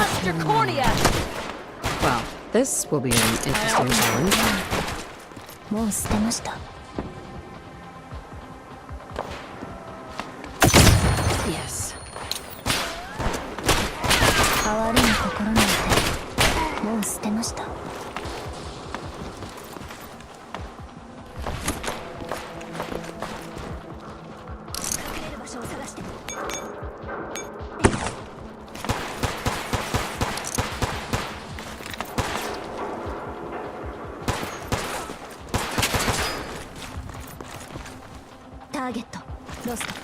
Bust your cornea! Well, this will be an interesting challenge. もう捨てました。 Yes. 変わりに心なんてもう捨てました。 ターゲットロスト。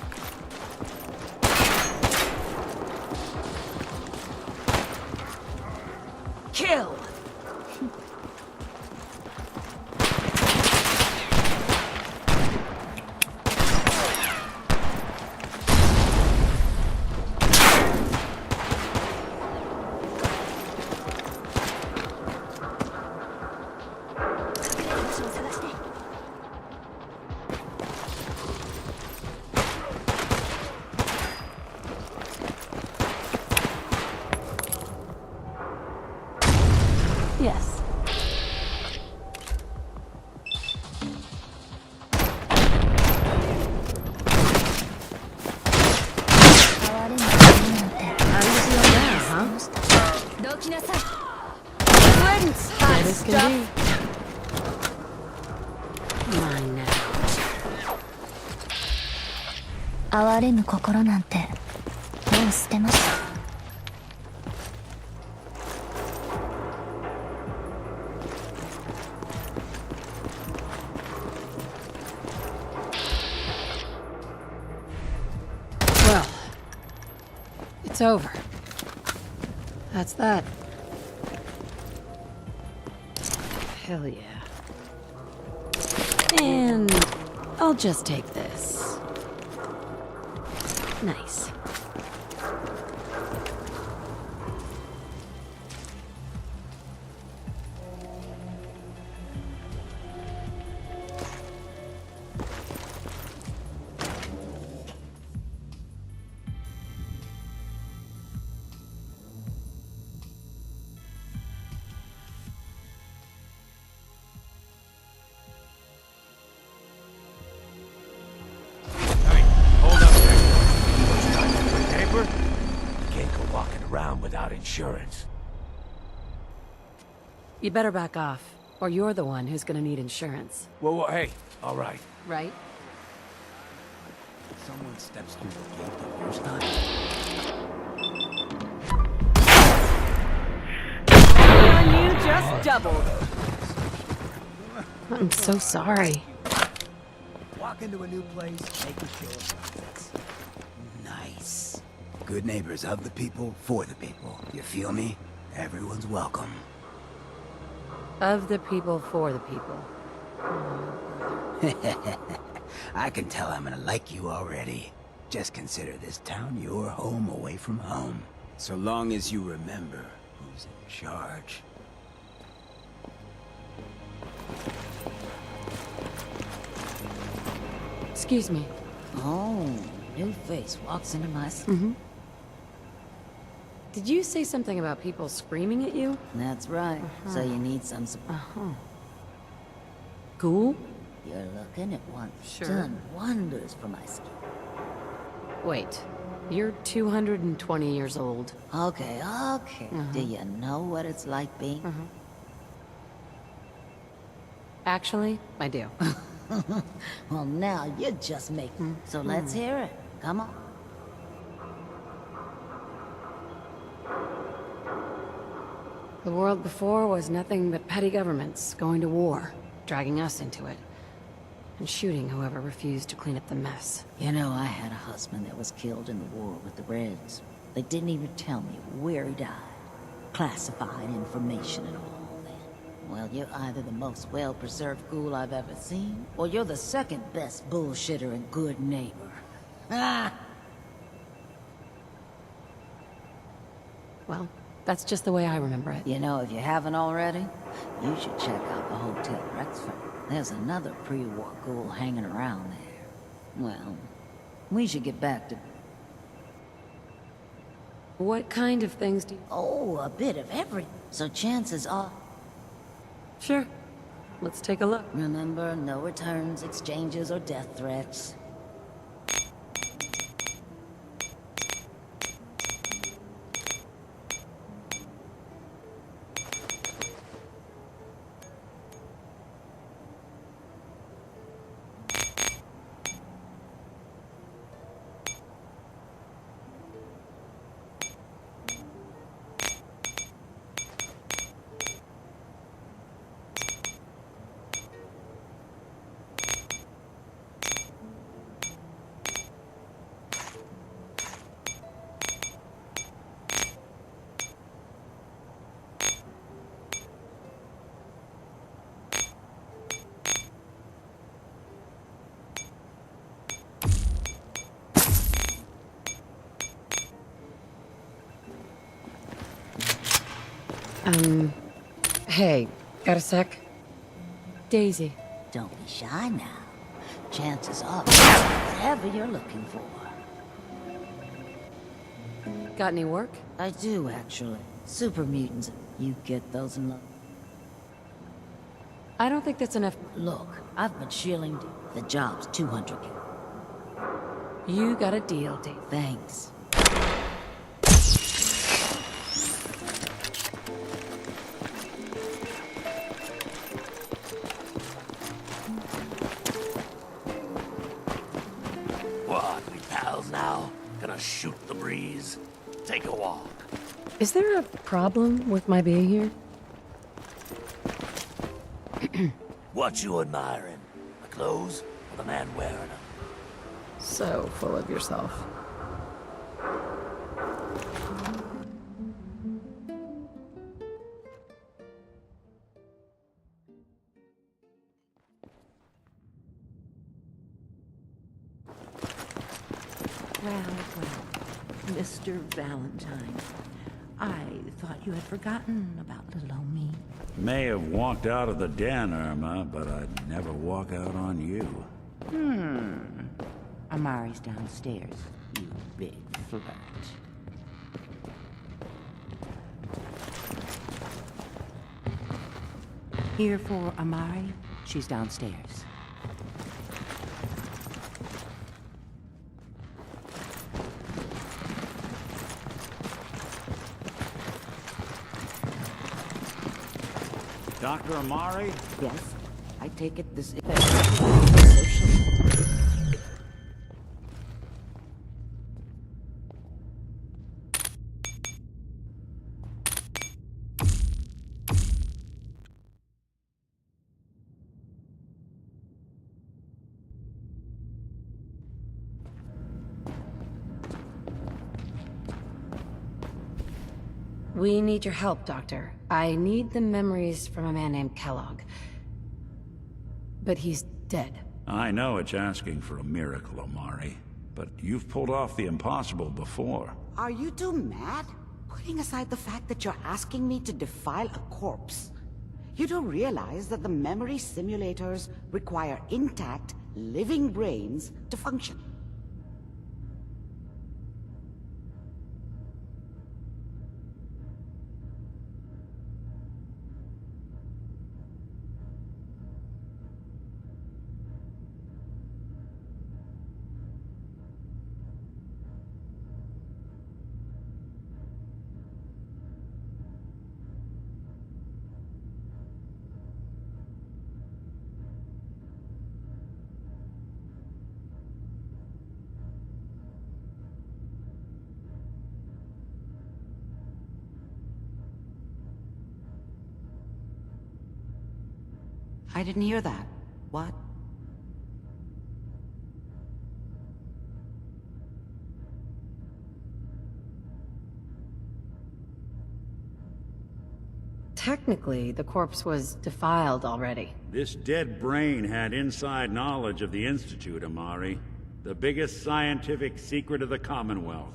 Kill! Yes. Good as can be. Mine now. 哀れむ心なんてもう捨てました。 Well, it's over. That's that. Hell yeah. And I'll just take this. Nice. Without insurance. You better back off, or you're the one who's gonna need insurance. Whoa, hey, all right. Right? Someone steps through the gate the first time. And you just doubled. I'm so sorry. Walk into a new place, make a show of profits. Nice. Good neighbors of the people, for the people. You feel me? Everyone's welcome. Of the people, for the people. I can tell I'm gonna like you already. Just consider this town your home away from home. So long as you remember who's in charge. Excuse me. Oh, new face walks into my... Did you say something about people screaming at you? That's right. So you need some support. Ghoul? You're looking at one that's Sure. done wonders for my skin. Wait. You're 220 years old. Okay, okay. Do you know what it's like being... Actually, I do. Well, now you just make... So let's hear it. Come on. The world before was nothing but petty governments going to war, dragging us into it, and shooting whoever refused to clean up the mess. You know, I had a husband that was killed in the war with the Reds. They didn't even tell me where he died. Classified information and all that. Well, you're either the most well-preserved ghoul I've ever seen, or you're the second best bullshitter and good neighbor. Ah! Well, that's just the way I remember it. You know, if you haven't already, you should check out the Hotel Rexford. There's another pre-war ghoul hanging around there. Well, we should get back to... What kind of things do you... Oh, a bit of everything. So chances are... Sure. Let's take a look. Remember, no returns, exchanges, or death threats. Hey, got a sec? Daisy. Don't be shy now. Chances are, whatever you're looking for. Got any work? I do, actually. Super mutants. You get those in love. I don't think that's enough. Look, I've been shilling. The job's 200. You got a deal, Dave. Thanks. What, we pals now? Gonna shoot the breeze? Take a walk. Is there a problem with my being here? What you admiring? The clothes or the man wearing them? So full of yourself. Well, Mr. Valentine, I thought you had forgotten about little old me. May have walked out of the den, Irma, but I'd never walk out on you. Amari's downstairs, you big flirt. Here for Amari? She's downstairs. Dr. Amari? Yes, I take it this is social. We need your help, Doctor. I need the memories from a man named Kellogg. But he's dead. I know it's asking for a miracle, Amari, but you've pulled off the impossible before. Are you two mad? Putting aside the fact that you're asking me to defile a corpse, you don't realize that the memory simulators require intact, living brains to function. I didn't hear that. What? Technically, the corpse was defiled already. This dead brain had inside knowledge of the Institute, Amari. The biggest scientific secret of the Commonwealth.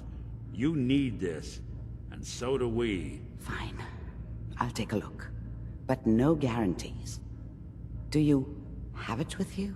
You need this, and so do we. Fine. I'll take a look. But no guarantees. Do you have it with you?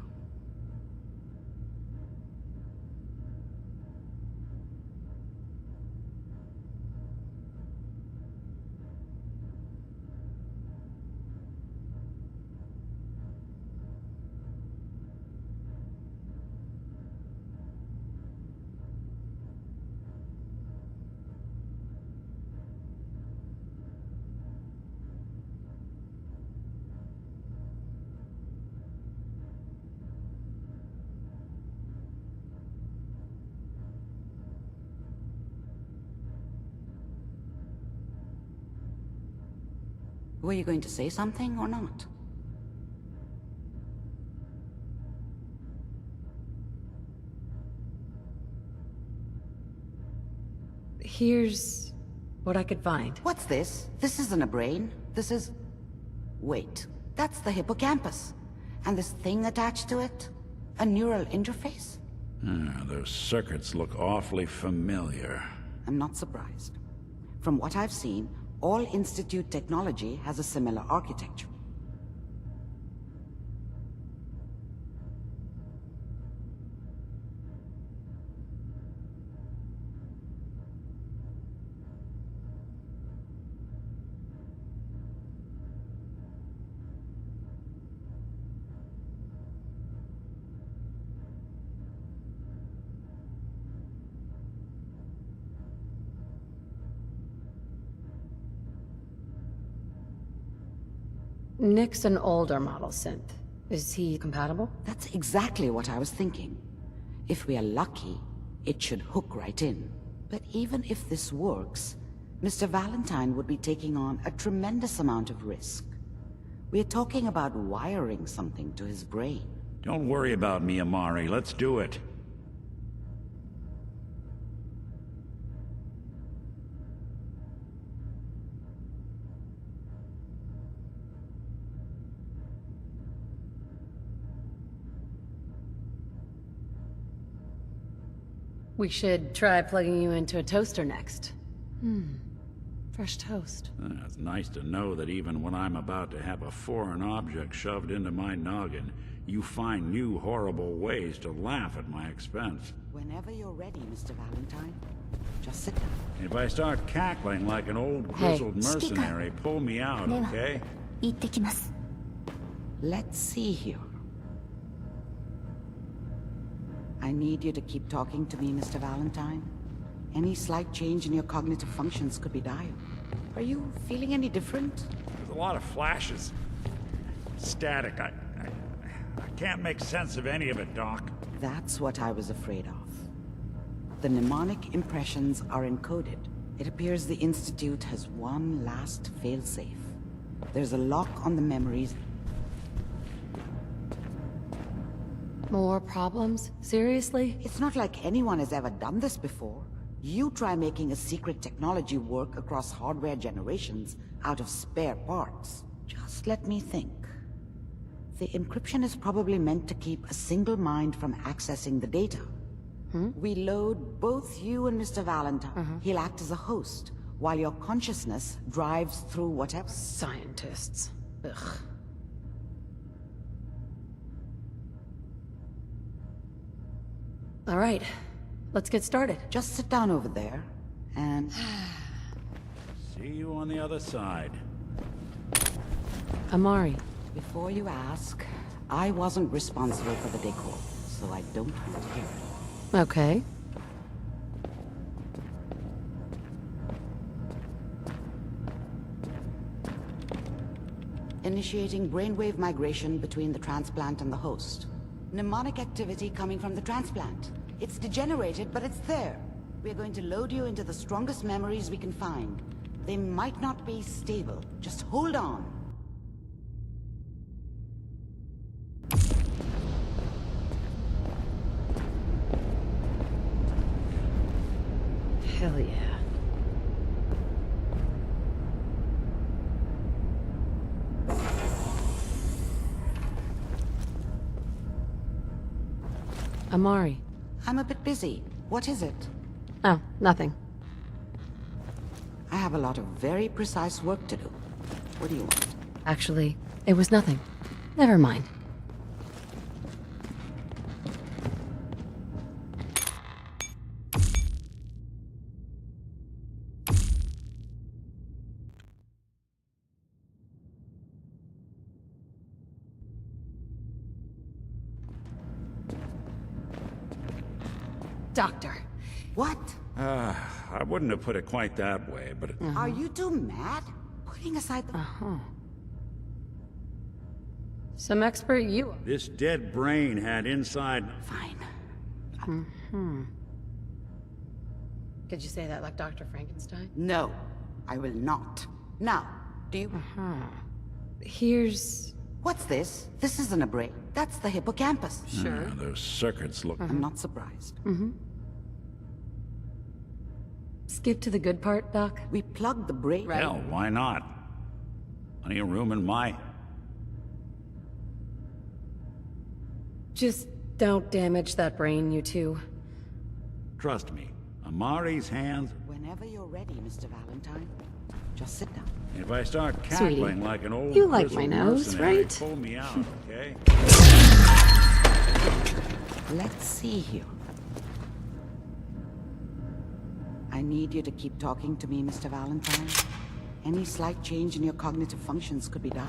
Were you going to say something or not? Here's what I could find. What's this? This isn't a brain. This is... Wait, that's the hippocampus. And this thing attached to it? A neural interface? Those circuits look awfully familiar. I'm not surprised. From what I've seen, all Institute technology has a similar architecture. Nick's an older model synth. Is he compatible? That's exactly what I was thinking. If we are lucky, it should hook right in. But even if this works, Mr. Valentine would be taking on a tremendous amount of risk. We're talking about wiring something to his brain. Don't worry about me, Amari. Let's do it. We should try plugging you into a toaster next. Fresh toast. It's nice to know that even when I'm about to have a foreign object shoved into my noggin, you find new horrible ways to laugh at my expense. Whenever you're ready, Mr. Valentine. Just sit down. If I start cackling like an old grizzled mercenary, pull me out, okay? 行ってきます。 Let's see here. I need you to keep talking to me, Mr. Valentine. Any slight change in your cognitive functions could be dire. Are you feeling any different? There's a lot of flashes. Static. I can't make sense of any of it, Doc. That's what I was afraid of. The mnemonic impressions are encoded. It appears the Institute has one last failsafe. There's a lock on the memories. More problems? Seriously? It's not like anyone has ever done this before. You try making a secret technology work across hardware generations out of spare parts. Just let me think. The encryption is probably meant to keep a single mind from accessing the data. We load both you and Mr. Valentine. He'll act as a host, while your consciousness drives through whatever... Scientists. Ugh. All right, let's get started. Just sit down over there, and... See you on the other side. Amari. Before you ask, I wasn't responsible for the decor, so I don't want to hear it. Okay. Initiating brainwave migration between the transplant and the host. Mnemonic activity coming from the transplant. It's degenerated, but it's there. We're going to load you into the strongest memories we can find. They might not be stable. Just hold on. Hell yeah. Amari. I'm a bit busy. What is it? Oh, nothing. I have a lot of very precise work to do. What do you want? Actually, it was nothing. Never mind. Doctor. What? I wouldn't have put it quite that way, but... Are you two mad? Putting aside the... Some expert you... This dead brain had inside... Fine. Could you say that like Dr. Frankenstein? No, I will not. Now, Do you... Here's... What's this? This isn't a brain. That's the hippocampus. Sure. Those circuits look... I'm not surprised. Skip to the good part, Doc. We plugged the brain... Hell, why not? Plenty of room in my... Just don't damage that brain, you two. Trust me, Amari's hands... Whenever you're ready, Mr. Valentine. Just sit down. If I start Sweetie, cackling like an old you like grizzled my nose, mercenary, right? pull me out, okay? Let's see here. I need you to keep talking to me, Mr. Valentine. Any slight change in your cognitive functions could be dire.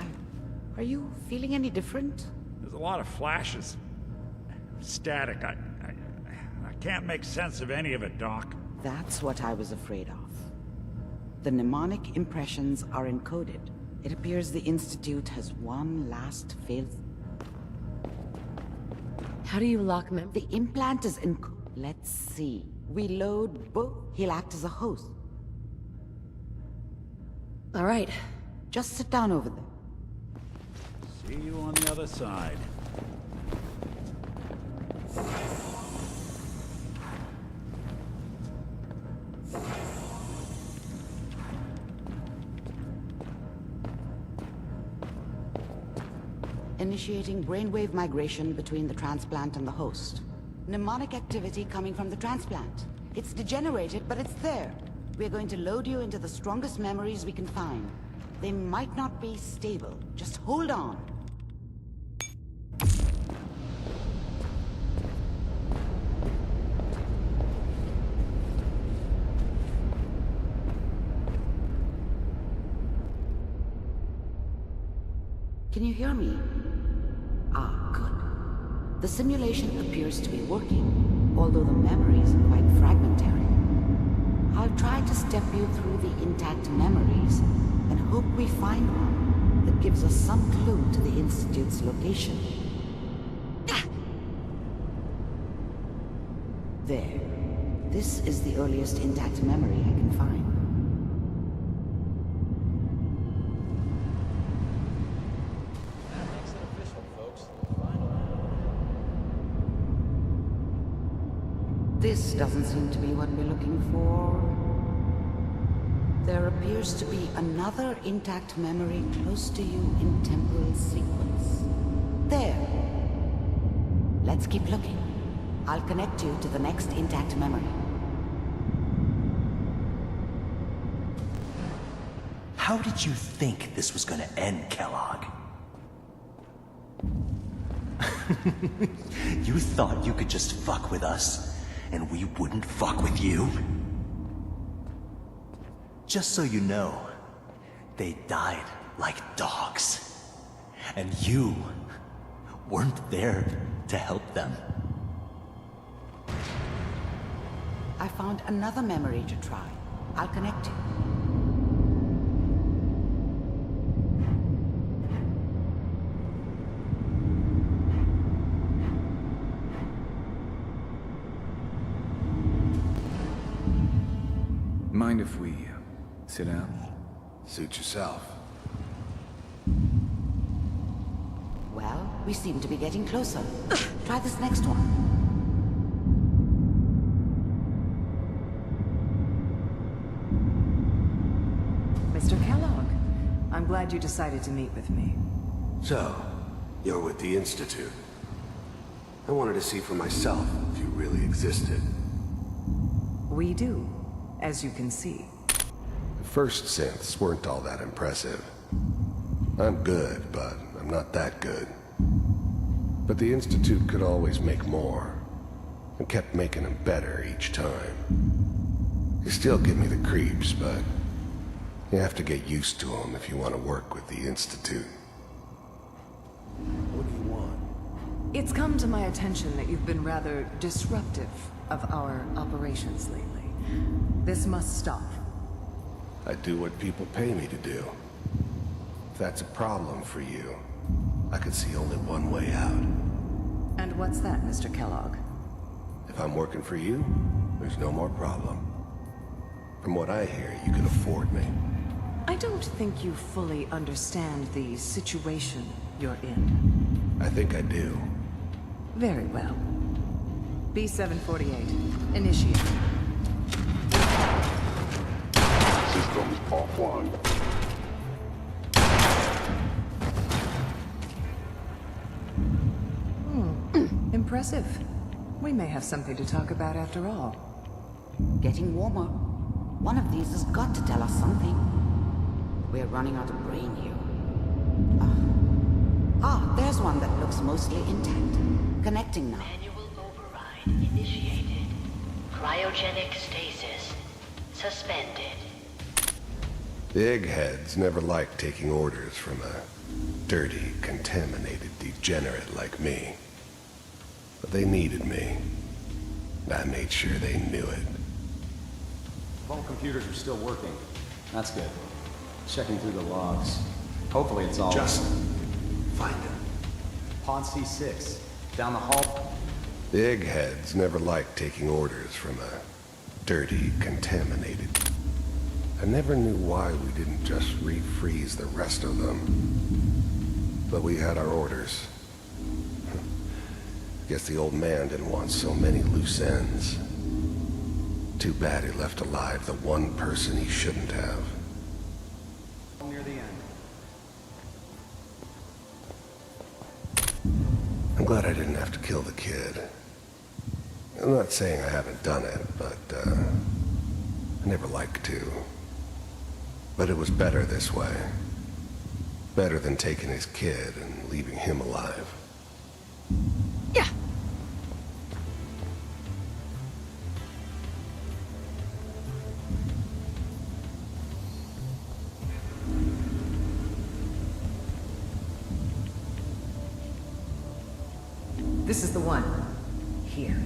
Are you feeling any different? There's a lot of flashes. Static. I can't make sense of any of it, Doc. That's what I was afraid of. The mnemonic impressions are encoded. It appears the Institute has one last failed... How do you lock mem- The implant is in... Let's see. We load both. He'll act as a host. All right. Just sit down over there. See you on the other side. Initiating brainwave migration between the transplant and the host. Mnemonic activity coming from the transplant. It's degenerated, but it's there. We're going to load you into the strongest memories we can find. They might not be stable. Just hold on. Can you hear me? Ah, good. The simulation appears to be working, although the memories are quite fragmentary. I'll try to step you through the intact memories and hope we find one that gives us some clue to the Institute's location. There. This is the earliest intact memory I can find. This doesn't seem to be what we're looking for. There appears to be another intact memory close to you in temporal sequence. There. Let's keep looking. I'll connect you to the next intact memory. How did you think this was gonna end, Kellogg? You thought you could just fuck with us, and we wouldn't fuck with you? Just so you know, they died like dogs. And you weren't there to help them. I found another memory to try. I'll connect you. Mind if we sit down? Suit yourself. Well, we seem to be getting closer. Try this next one. Mr. Kellogg, I'm glad you decided to meet with me. So, you're with the Institute. I wanted to see for myself if you really existed. We do, as you can see. The first synths weren't all that impressive. I'm good, but I'm not that good. But the Institute could always make more, and kept making them better each time. They still give me the creeps, but you have to get used to them if you want to work with the Institute. What do you want? It's come to my attention that you've been rather disruptive of our operations lately. This must stop. I do what people pay me to do. If that's a problem for you, I could see only one way out. And what's that, Mr. Kellogg? If I'm working for you, there's no more problem. From what I hear, you can afford me. I don't think you fully understand the situation you're in. I think I do. Very well. B-748, initiate. Systems offline. Impressive. We may have something to talk about after all. Getting warmer. One of these has got to tell us something. We're running out of brain here. There's one that looks mostly intact. Connecting now. Manual override initiated. Cryogenic stasis suspended. The eggheads never liked taking orders from a dirty, contaminated degenerate like me. But they needed me. And I made sure they knew it. All computers are still working. That's good. Checking through the logs. Hopefully it's all... Just find him. Pod C6. Down the hall. The eggheads never liked taking orders from a dirty, contaminated... I never knew why we didn't just refreeze the rest of them. But we had our orders. Guess the old man didn't want so many loose ends. Too bad he left alive the one person he shouldn't have. Near the end. I'm glad I didn't have to kill the kid. I'm not saying I haven't done it, but, I never liked to. But it was better this way. Better than taking his kid and leaving him alive. Yeah. This is the one. Here.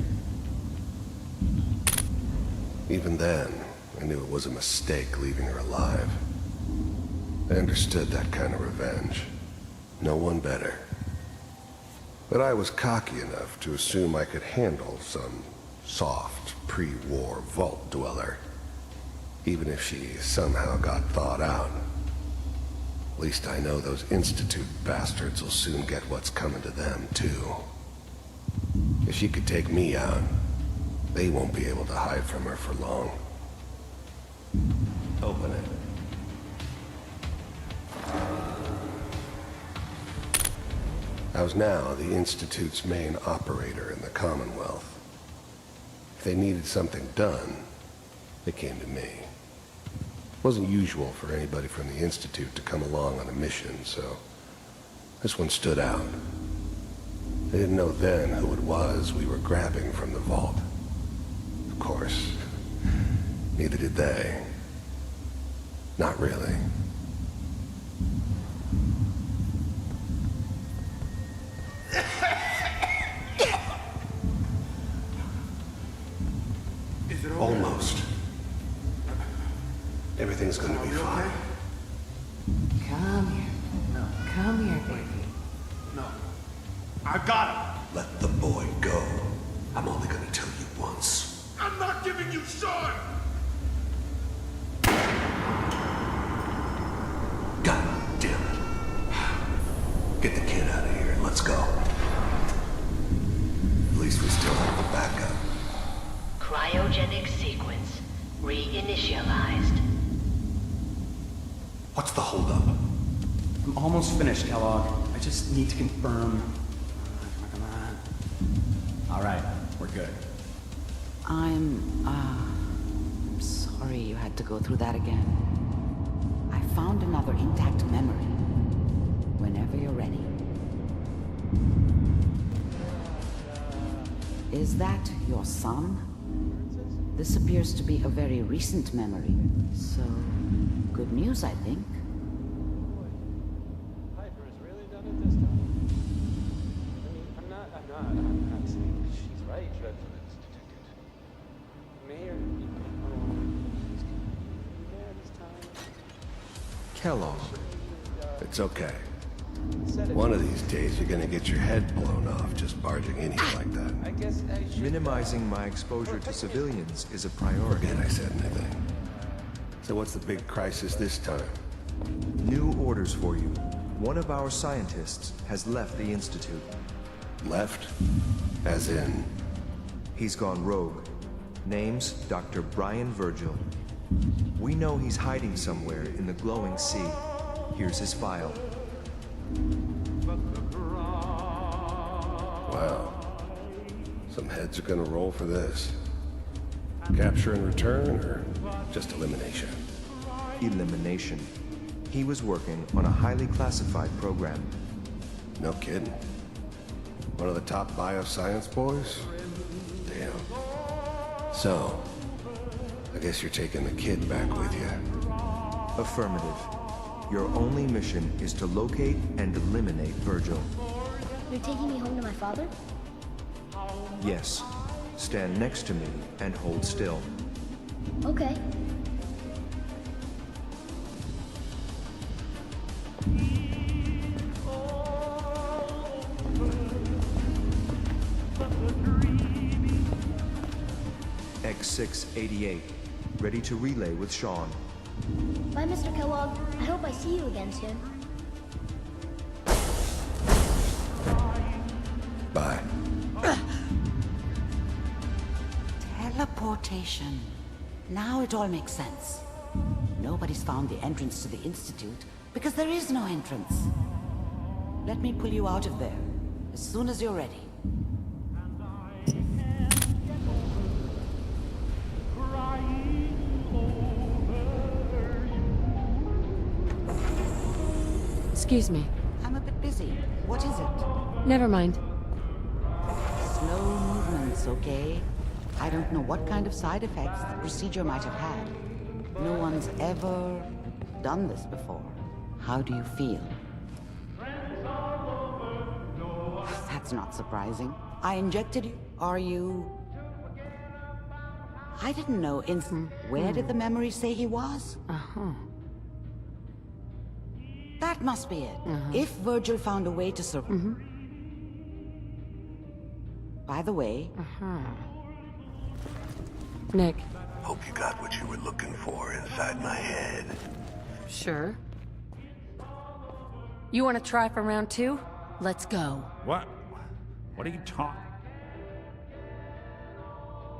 Even then, I knew it was a mistake leaving her alive. I understood that kind of revenge. No one better. But I was cocky enough to assume I could handle some soft, pre-war vault dweller. Even if she somehow got thawed out. At least I know those Institute bastards will soon get what's coming to them, too. If she could take me out, they won't be able to hide from her for long. Open it. I was now the Institute's main operator in the Commonwealth. If they needed something done, they came to me. It wasn't usual for anybody from the Institute to come along on a mission, so this one stood out. They didn't know then who it was we were grabbing from the vault. Of course, neither did they. Not really. Is it okay? Almost. Everything's gonna be fine. Come here. No. Come here, baby. No. I got him. Let the boy go. I'm only gonna tell you once. I'm not giving you Sean! God damn it. Get the kid out of here and let's go. At least we still have the backup. Cryogenic sequence reinitialized. What's the holdup? I'm almost finished, Kellogg. I just need to confirm. Come on. All right, we're good. I'm sorry you had to go through that again. I found another intact memory. Whenever you're ready. Is that your son? This appears to be a very recent memory, so good news, I think. Piper has really done it this time. I mean, I'm not saying she's right, but Mayor, she's there this time. Kellogg. It's okay. One of these days you're gonna get your head blown off just barging in here like that. I guess I should... Minimizing my exposure to civilians is a priority. Forget I said anything. So what's the big crisis this time? New orders for you. One of our scientists has left the Institute. Left? As in? He's gone rogue. Name's Dr. Brian Virgil. We know he's hiding somewhere in the glowing sea. Here's his file. Wow. Some heads are gonna roll for this. Capture and return, or just elimination? Elimination. He was working on a highly classified program. No kidding. One of the top bioscience boys? Damn. So, I guess you're taking the kid back with you. Affirmative. Your only mission is to locate and eliminate Virgil. You're taking me home to my father? Yes. Stand next to me and hold still. Okay. X688. Ready to relay with Sean. Bye, Mr. Kellogg. I hope I see you again soon. Bye. Teleportation. Now it all makes sense. Nobody's found the entrance to the Institute because there is no entrance. Let me pull you out of there as soon as you're ready. Excuse me. I'm a bit busy. What is it? Never mind. Slow movements, okay? I don't know what kind of side effects the procedure might have had. No one's ever done this before. How do you feel? That's not surprising. I injected you. Are you... I didn't know Where did the memory say he was? Uh-huh. That must be it. If Virgil found a way to survive... By the way... Nick. Hope you got what you were looking for inside my head. Sure. You want to try for round 2? Let's go. What? What are you talking?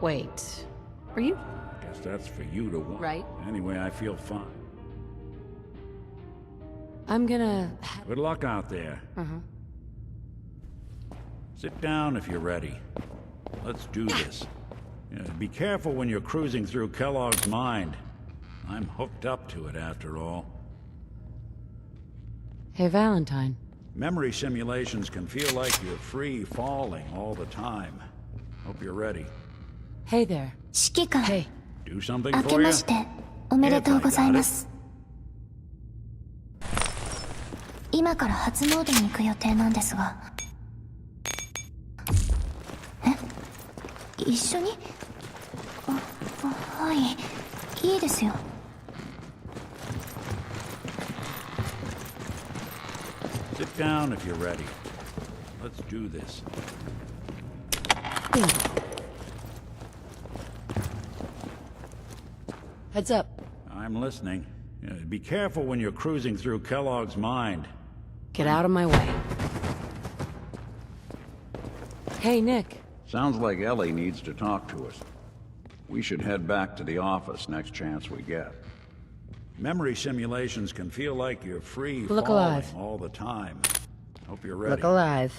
Wait. Are you? Guess that's for you to want. Right. Anyway, I feel fine. I'm gonna... Good luck out there. Sit down if you're ready. Let's do this. Be careful when you're cruising through Kellogg's mind. I'm hooked up to it, after all. Hey, Valentine. Memory simulations can feel like you're free falling all the time. Hope you're ready. Hey there. 指揮官。 Hey. Do something 明 for け you? ましておめでとうございます。今から初詣に行く予定なんですが。一緒に？はい、いいですよ。Sit down if you're ready. Let's do this. Heads up. I'm listening. Be careful when you're cruising through Kellogg's mind. Get out of my way. Hey, Nick. Sounds like Ellie needs to talk to us. We should head back to the office next chance we get. Memory simulations can feel like you're free Look falling alive. all the time. Hope you're ready. Look alive.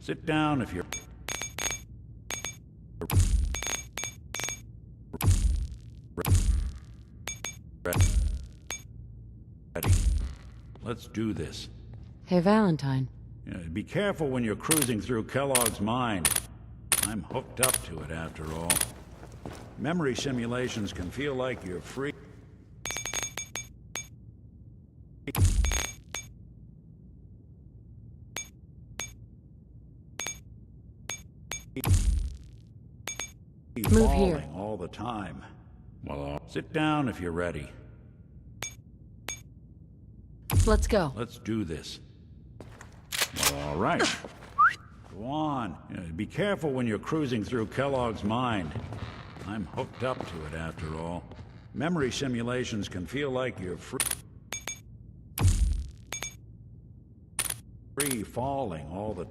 Sit down if you're... ready. Let's do this. Hey, Valentine. Be careful when you're cruising through Kellogg's mind. I'm hooked up to it, after all. Memory simulations can feel like you're free. Move here. Falling all the time. Well, sit down if you're ready. Let's go. Let's do this. Well, all right. Go on. Be careful when you're cruising through Kellogg's mind. I'm hooked up to it, after all. Memory simulations can feel like you're free. Free falling all the